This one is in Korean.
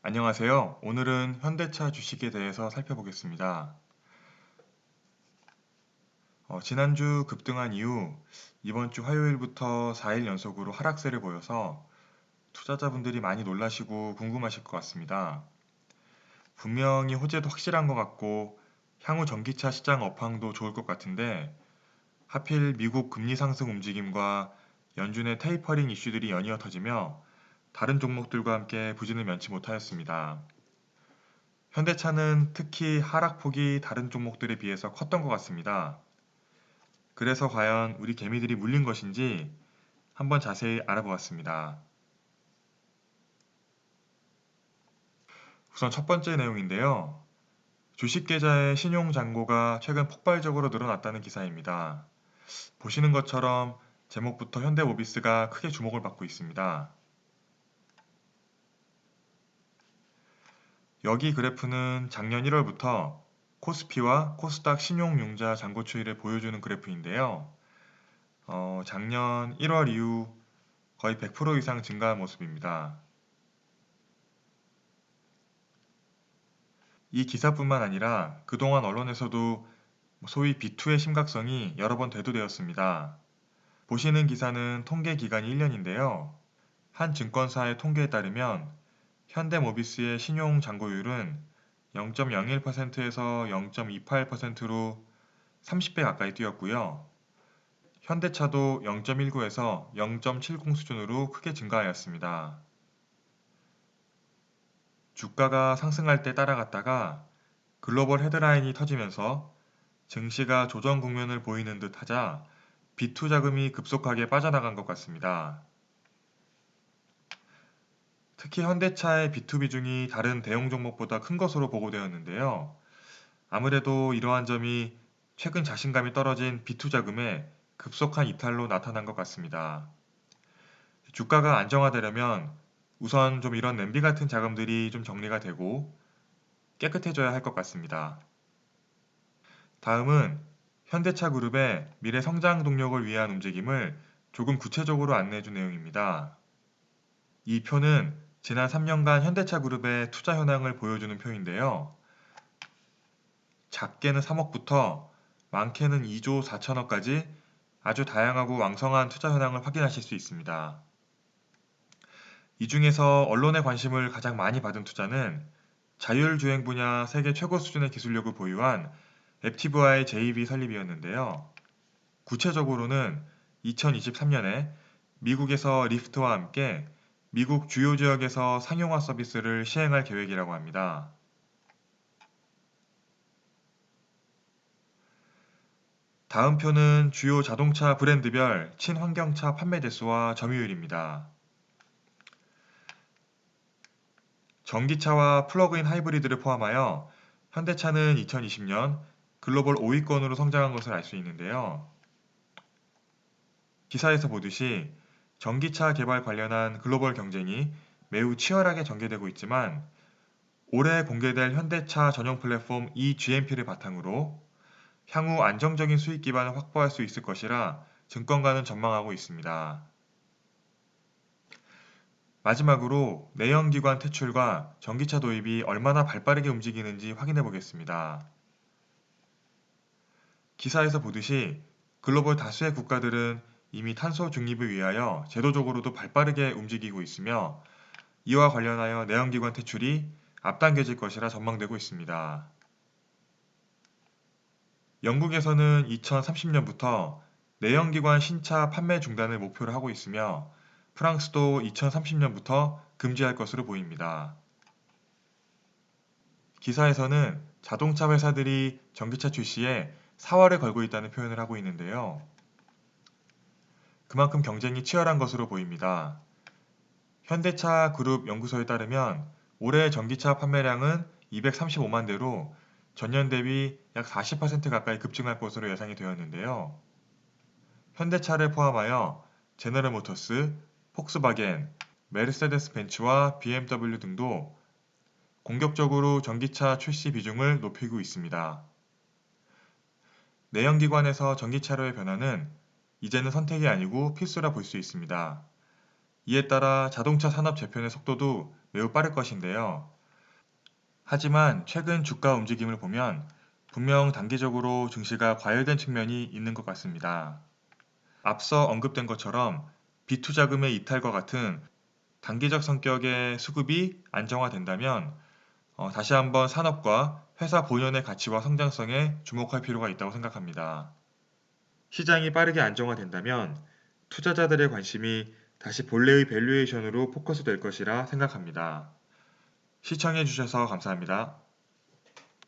안녕하세요. 오늘은 현대차 주식에 대해서 살펴보겠습니다. 지난주 급등한 이후 이번 주 화요일부터 4일 연속으로 하락세를 보여서 투자자분들이 많이 놀라시고 궁금하실 것 같습니다. 분명히 호재도 확실한 것 같고 향후 전기차 시장 업황도 좋을 것 같은데 하필 미국 금리 상승 움직임과 연준의 테이퍼링 이슈들이 연이어 터지며 다른 종목들과 함께 부진을 면치 못하였습니다. 현대차는 특히 하락폭이 다른 종목들에 비해서 컸던 것 같습니다. 그래서 과연 우리 개미들이 물린 것인지 한번 자세히 알아보았습니다. 우선 첫 번째 내용인데요. 주식계좌의 신용잔고가 최근 폭발적으로 늘어났다는 기사입니다. 보시는 것처럼 제목부터 현대모비스가 크게 주목을 받고 있습니다. 여기 그래프는 작년 1월부터 코스피와 코스닥 신용융자 잔고 추이를 보여주는 그래프인데요. 작년 1월 이후 거의 100% 이상 증가한 모습입니다. 이 기사뿐만 아니라 그동안 언론에서도 소위 B2의 심각성이 여러 번 대두되었습니다. 보시는 기사는 통계 기간이 1년인데요. 한 증권사의 통계에 따르면 현대모비스의 신용 잔고율은 0.01%에서 0.28%로 30배 가까이 뛰었고요. 현대차도 0.19에서 0.70 수준으로 크게 증가하였습니다. 주가가 상승할 때 따라갔다가 글로벌 헤드라인이 터지면서 증시가 조정 국면을 보이는 듯 하자 B2 자금이 급속하게 빠져나간 것 같습니다. 특히 현대차의 B2 비중이 다른 대형 종목보다 큰 것으로 보고되었는데요. 아무래도 이러한 점이 최근 자신감이 떨어진 B2 자금의 급속한 이탈로 나타난 것 같습니다. 주가가 안정화되려면 우선 좀 이런 냄비 같은 자금들이 좀 정리가 되고 깨끗해져야 할 것 같습니다. 다음은 현대차 그룹의 미래 성장 동력을 위한 움직임을 조금 구체적으로 안내해준 내용입니다. 이 표는 지난 3년간 현대차 그룹의 투자 현황을 보여주는 표인데요. 작게는 3억부터 많게는 2조 4천억까지 아주 다양하고 왕성한 투자 현황을 확인하실 수 있습니다. 이 중에서 언론의 관심을 가장 많이 받은 투자는 자율주행 분야 세계 최고 수준의 기술력을 보유한 앱티브와의 JV 설립이었는데요. 구체적으로는 2023년에 미국에서 리프트와 함께 미국 주요 지역에서 상용화 서비스를 시행할 계획이라고 합니다. 다음 표는 주요 자동차 브랜드별 친환경차 판매 대수와 점유율입니다. 전기차와 플러그인 하이브리드를 포함하여 현대차는 2020년 글로벌 5위권으로 성장한 것을 알 수 있는데요. 기사에서 보듯이 전기차 개발 관련한 글로벌 경쟁이 매우 치열하게 전개되고 있지만 올해 공개될 현대차 전용 플랫폼 eGMP를 바탕으로 향후 안정적인 수익 기반을 확보할 수 있을 것이라 증권가는 전망하고 있습니다. 마지막으로 내연기관 퇴출과 전기차 도입이 얼마나 발빠르게 움직이는지 확인해 보겠습니다. 기사에서 보듯이 글로벌 다수의 국가들은 이미 탄소 중립을 위하여 제도적으로도 발빠르게 움직이고 있으며 이와 관련하여 내연기관 퇴출이 앞당겨질 것이라 전망되고 있습니다. 영국에서는 2030년부터 내연기관 신차 판매 중단을 목표로 하고 있으며 프랑스도 2030년부터 금지할 것으로 보입니다. 기사에서는 자동차 회사들이 전기차 출시에 사활을 걸고 있다는 표현을 하고 있는데요. 그만큼 경쟁이 치열한 것으로 보입니다. 현대차 그룹 연구소에 따르면 올해 전기차 판매량은 235만 대로 전년 대비 약 40% 가까이 급증할 것으로 예상이 되었는데요. 현대차를 포함하여 제너럴모터스, 폭스바겐, 메르세데스 벤츠와 BMW 등도 공격적으로 전기차 출시 비중을 높이고 있습니다. 내연기관에서 전기차로의 변화는 이제는 선택이 아니고 필수라 볼 수 있습니다. 이에 따라 자동차 산업 재편의 속도도 매우 빠를 것인데요. 하지만 최근 주가 움직임을 보면 분명 단기적으로 증시가 과열된 측면이 있는 것 같습니다. 앞서 언급된 것처럼 비투자금의 이탈과 같은 단기적 성격의 수급이 안정화된다면 다시 한번 산업과 회사 본연의 가치와 성장성에 주목할 필요가 있다고 생각합니다. 시장이 빠르게 안정화된다면 투자자들의 관심이 다시 본래의 밸류에이션으로 포커스될 것이라 생각합니다. 시청해 주셔서 감사합니다.